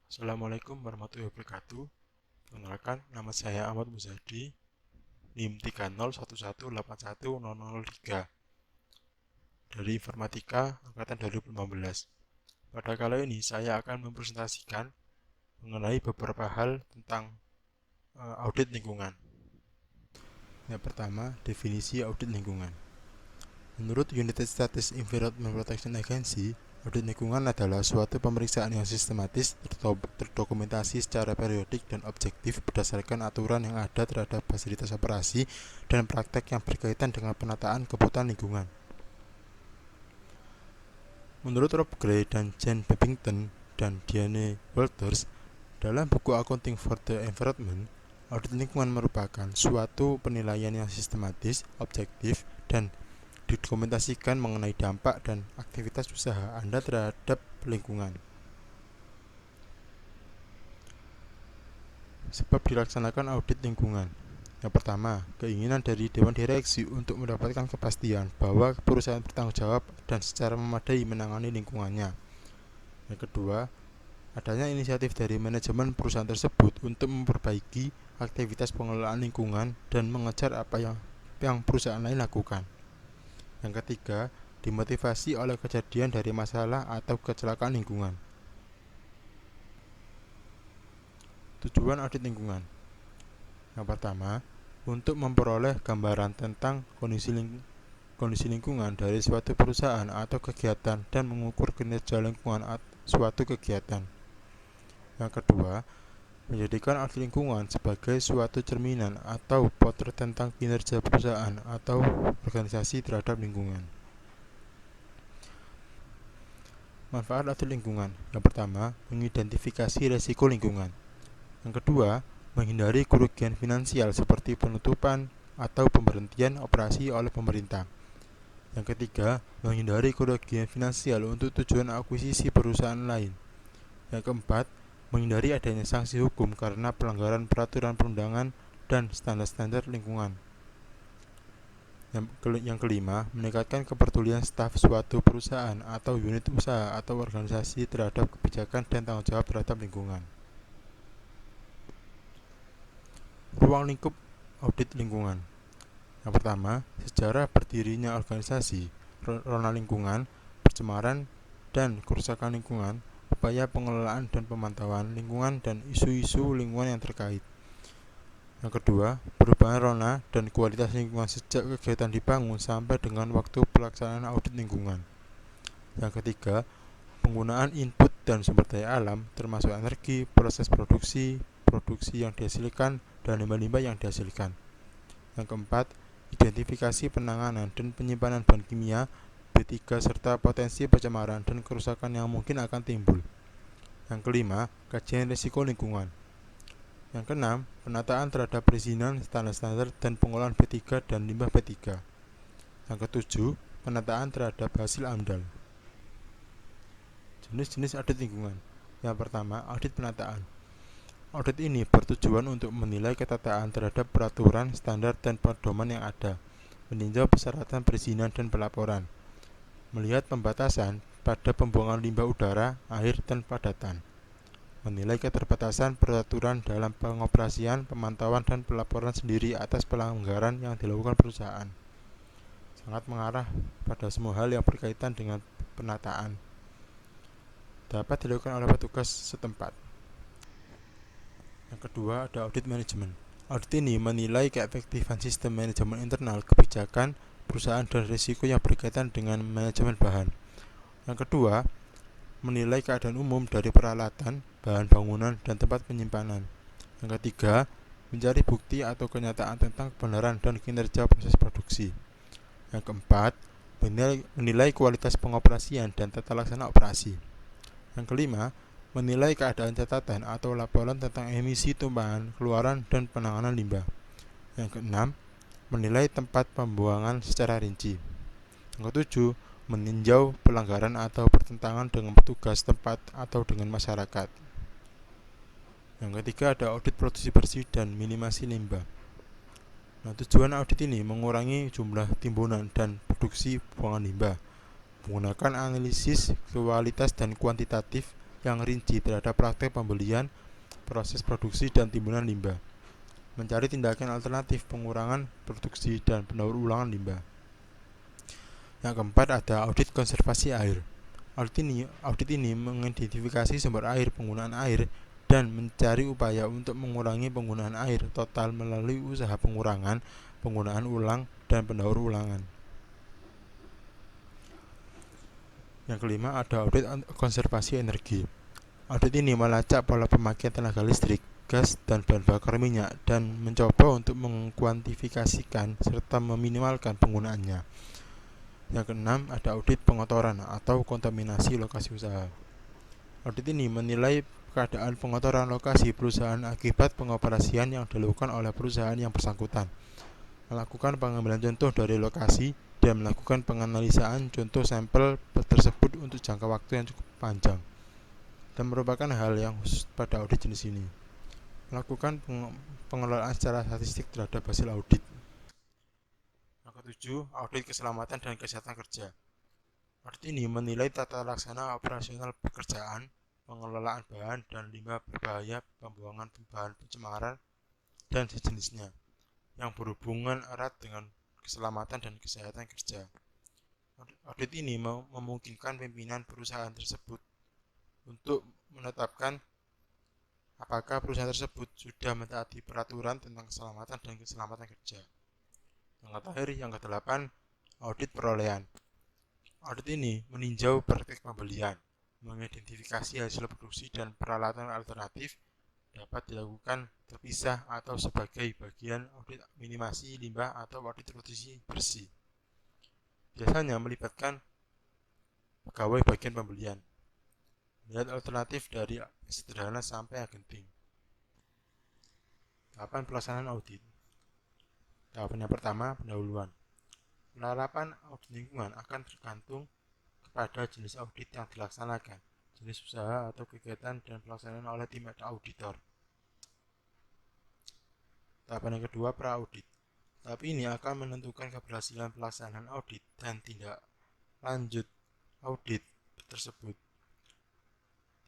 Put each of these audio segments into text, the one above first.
Assalamualaikum warahmatullahi wabarakatuh. Perkenalkan, nama saya Ahmad Muzadi, NIM 3011810003 dari Informatika Angkatan 2015. Pada kali ini saya akan mempresentasikan mengenai beberapa hal tentang audit lingkungan. Yang pertama, definisi audit lingkungan. Menurut United States Environmental Protection Agency, audit lingkungan adalah suatu pemeriksaan yang sistematis, terdokumentasi secara periodik dan objektif berdasarkan aturan yang ada terhadap fasilitas operasi dan praktek yang berkaitan dengan penataan kebutuhan lingkungan. Menurut Rob Gray dan Jane Babington dan Diane Walters, dalam buku Accounting for the Environment, audit lingkungan merupakan suatu penilaian yang sistematis, objektif, dan didokumentasikan mengenai dampak dan aktivitas usaha Anda terhadap lingkungan. Sebab dilaksanakan audit lingkungan. Yang pertama, keinginan dari Dewan Direksi untuk mendapatkan kepastian bahwa perusahaan bertanggung jawab dan secara memadai menangani lingkungannya. Yang kedua, adanya inisiatif dari manajemen perusahaan tersebut untuk memperbaiki aktivitas pengelolaan lingkungan dan mengejar apa yang perusahaan lain lakukan. Yang ketiga, dimotivasi oleh kejadian dari masalah atau kecelakaan lingkungan. Tujuan audit lingkungan. Yang pertama, untuk memperoleh gambaran tentang kondisi lingkungan dari suatu perusahaan atau kegiatan dan mengukur kinerja lingkungan suatu kegiatan. Yang kedua, menjadikan audit lingkungan sebagai suatu cerminan atau potret tentang kinerja perusahaan atau organisasi terhadap lingkungan. Manfaat audit lingkungan. Yang pertama, mengidentifikasi risiko lingkungan. Yang kedua, menghindari kerugian finansial seperti penutupan atau pemberhentian operasi oleh pemerintah. Yang ketiga, menghindari kerugian finansial untuk tujuan akuisisi perusahaan lain. Yang keempat, menghindari adanya sanksi hukum karena pelanggaran peraturan perundangan dan standar-standar lingkungan. Yang kelima, meningkatkan kepedulian staf suatu perusahaan atau unit usaha atau organisasi terhadap kebijakan dan tanggung jawab terhadap lingkungan. Ruang lingkup audit lingkungan. Yang pertama, sejarah berdirinya organisasi, rona lingkungan, pencemaran dan kerusakan lingkungan, upaya pengelolaan dan pemantauan lingkungan dan isu-isu lingkungan yang terkait. Yang kedua, perubahan rona dan kualitas lingkungan sejak kegiatan dibangun sampai dengan waktu pelaksanaan audit lingkungan. Yang ketiga, penggunaan input dan sumber daya alam termasuk energi, proses produksi yang dihasilkan, dan limbah-limbah yang dihasilkan. Yang keempat, identifikasi penanganan dan penyimpanan bahan kimia, B3 serta potensi pencemaran dan kerusakan yang mungkin akan timbul. Yang kelima, kajian risiko lingkungan. Yang keenam, penataan terhadap perizinan, standar-standar dan pengolahan B3 dan limbah B3. Yang ketujuh, penataan terhadap hasil AMDAL. Jenis-jenis audit lingkungan. Yang pertama, audit penataan. Audit ini bertujuan untuk menilai ketaatan terhadap peraturan, standar, dan pedoman yang ada, meninjau persyaratan perizinan dan pelaporan, melihat pembatasan pada pembuangan limbah udara, air, dan padatan, menilai keterbatasan peraturan dalam pengoperasian, pemantauan, dan pelaporan sendiri atas pelanggaran yang dilakukan perusahaan. Sangat mengarah pada semua hal yang berkaitan dengan penataan. Dapat dilakukan oleh petugas setempat. Yang kedua, ada audit manajemen. Audit ini menilai keefektifan sistem manajemen internal, kebijakan, perusahaan, dan risiko yang berkaitan dengan manajemen bahan. Yang kedua, menilai keadaan umum dari peralatan, bahan bangunan, dan tempat penyimpanan. Yang ketiga, mencari bukti atau kenyataan tentang kebenaran dan kinerja proses produksi. Yang keempat, menilai kualitas pengoperasian dan tata laksana operasi. Yang kelima, menilai keadaan catatan atau laporan tentang emisi, tumpahan, keluaran, dan penanganan limbah. Yang keenam, menilai tempat pembuangan secara rinci. Yang ketujuh, meninjau pelanggaran atau pertentangan dengan petugas tempat atau dengan masyarakat. Yang ketiga, ada audit produksi bersih dan minimasi limbah. Tujuan audit ini mengurangi jumlah timbunan dan produksi buangan limbah, menggunakan analisis kualitas dan kuantitatif yang rinci terhadap praktek pembelian, proses produksi, dan timbunan limbah. Mencari tindakan alternatif pengurangan produksi dan pendaur ulangan limbah. Yang keempat ada audit konservasi air. Audit ini mengidentifikasi sumber air, penggunaan air, dan mencari upaya untuk mengurangi penggunaan air total melalui usaha pengurangan, penggunaan ulang, dan pendaur ulangan. Yang kelima ada audit konservasi energi. Audit ini melacak pola pemakaian tenaga listrik, gas, dan bahan bakar minyak dan mencoba untuk mengkuantifikasikan serta meminimalkan penggunaannya. Yang keenam ada audit pengotoran atau kontaminasi lokasi usaha. Audit ini menilai keadaan pengotoran lokasi perusahaan akibat pengoperasian yang dilakukan oleh perusahaan yang bersangkutan, melakukan pengambilan contoh dari lokasi, dan melakukan penganalisaan contoh sampel tersebut untuk jangka waktu yang cukup panjang, dan merupakan hal yang khusus pada audit jenis ini. Melakukan pengelolaan secara statistik terhadap hasil audit. Yang ketujuh, audit keselamatan dan kesehatan kerja. Audit ini menilai tata laksana operasional pekerjaan, pengelolaan bahan dan limbah berbahaya, pembuangan bahan pencemaran, dan sejenisnya, yang berhubungan erat dengan keselamatan dan kesehatan kerja. Audit ini memungkinkan pimpinan perusahaan tersebut untuk menetapkan apakah perusahaan tersebut sudah mentaati peraturan tentang keselamatan dan keselamatan kerja. Yang terakhir, yang kedelapan, audit perolehan. Audit ini meninjau praktik pembelian, mengidentifikasi hasil produksi dan peralatan alternatif dapat dilakukan terpisah atau sebagai bagian audit minimasi limbah atau audit produksi bersih. Biasanya melibatkan pegawai bagian pembelian. Melihat alternatif dari sederhana sampai yang genting. Tahapan pelaksanaan audit. Tahapan yang pertama, pendahuluan. Penerapan audit lingkungan akan tergantung kepada jenis audit yang dilaksanakan, jenis usaha atau kegiatan, dan pelaksanaan oleh tim auditor. Tahapan yang kedua, pra-audit. Tahap ini akan menentukan keberhasilan pelaksanaan audit dan tindak lanjut audit tersebut.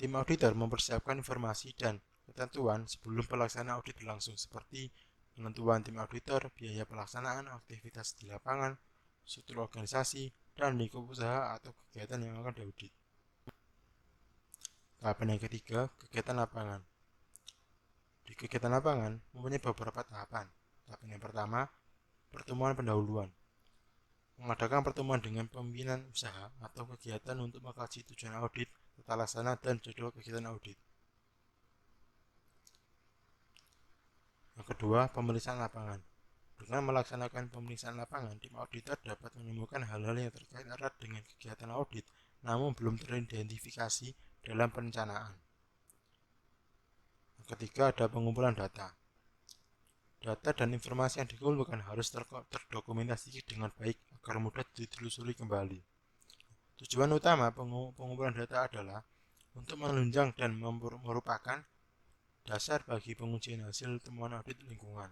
Tim auditor mempersiapkan informasi dan ketentuan sebelum pelaksanaan audit berlangsung, seperti penentuan tim auditor, biaya pelaksanaan aktivitas di lapangan, struktur organisasi, dan lingkup usaha atau kegiatan yang akan diaudit. Tahapan yang ketiga, kegiatan lapangan. Di kegiatan lapangan mempunyai beberapa tahapan. Tahapan yang pertama, pertemuan pendahuluan. Mengadakan pertemuan dengan pimpinan usaha atau kegiatan untuk mengkaji tujuan audit, tata laksana, dan jadwal kegiatan audit. Yang kedua, pemeriksaan lapangan. Dengan melaksanakan pemeriksaan lapangan, tim auditor dapat menemukan hal-hal yang terkait erat dengan kegiatan audit, namun belum teridentifikasi dalam perencanaan. Yang ketiga, ada pengumpulan data. Data dan informasi yang dikumpulkan harus terdokumentasi dengan baik agar mudah ditelusuri kembali. Tujuan utama pengumpulan data adalah untuk menunjang dan merupakan dasar bagi pengujian hasil temuan audit lingkungan.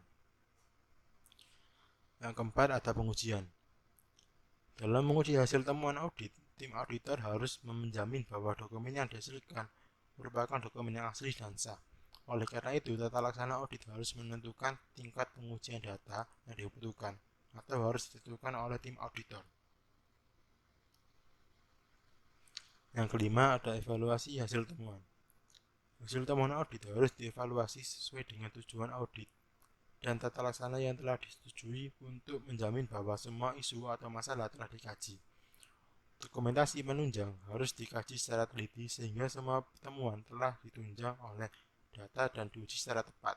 Yang keempat, ada pengujian. Dalam menguji hasil temuan audit, tim auditor harus menjamin bahwa dokumen yang dihasilkan merupakan dokumen yang asli dan sah. Oleh karena itu, tata laksana audit harus menentukan tingkat pengujian data yang dibutuhkan atau harus ditentukan oleh tim auditor. Yang kelima, ada evaluasi hasil temuan. Hasil temuan audit harus dievaluasi sesuai dengan tujuan audit dan tata laksana yang telah disetujui untuk menjamin bahwa semua isu atau masalah telah dikaji. Dokumentasi penunjang harus dikaji secara teliti sehingga semua temuan telah ditunjang oleh data dan diuji secara tepat.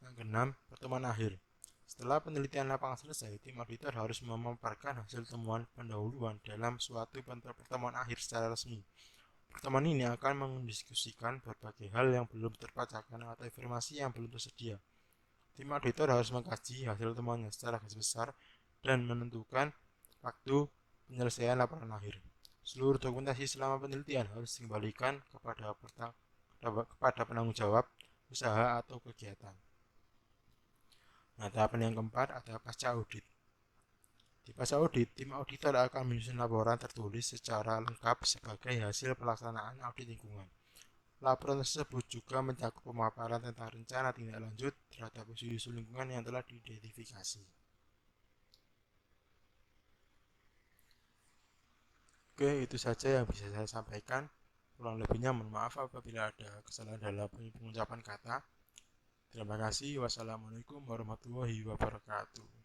Yang keenam, pertemuan akhir. Setelah penelitian lapangan selesai, tim auditor harus memaparkan hasil temuan pendahuluan dalam suatu pertemuan akhir secara resmi. Pertemuan ini akan mendiskusikan berbagai hal yang belum terpecahkan atau informasi yang belum tersedia. Tim auditor harus mengkaji hasil temuannya secara garis besar dan menentukan waktu penyelesaian laporan akhir. Seluruh dokumentasi selama penelitian harus dikembalikan kepada penanggung jawab usaha atau kegiatan. Nah, tahapan yang keempat ada pasca audit. Di fase audit, tim auditor akan menyusun laporan tertulis secara lengkap sebagai hasil pelaksanaan audit lingkungan. Laporan tersebut juga mencakup pemaparan tentang rencana tindak lanjut terhadap isu-isu lingkungan yang telah diidentifikasi. Oke, itu saja yang bisa saya sampaikan. Kurang lebihnya mohon maaf apabila ada kesalahan dalam pengucapan kata. Terima kasih. Wassalamualaikum warahmatullahi wabarakatuh.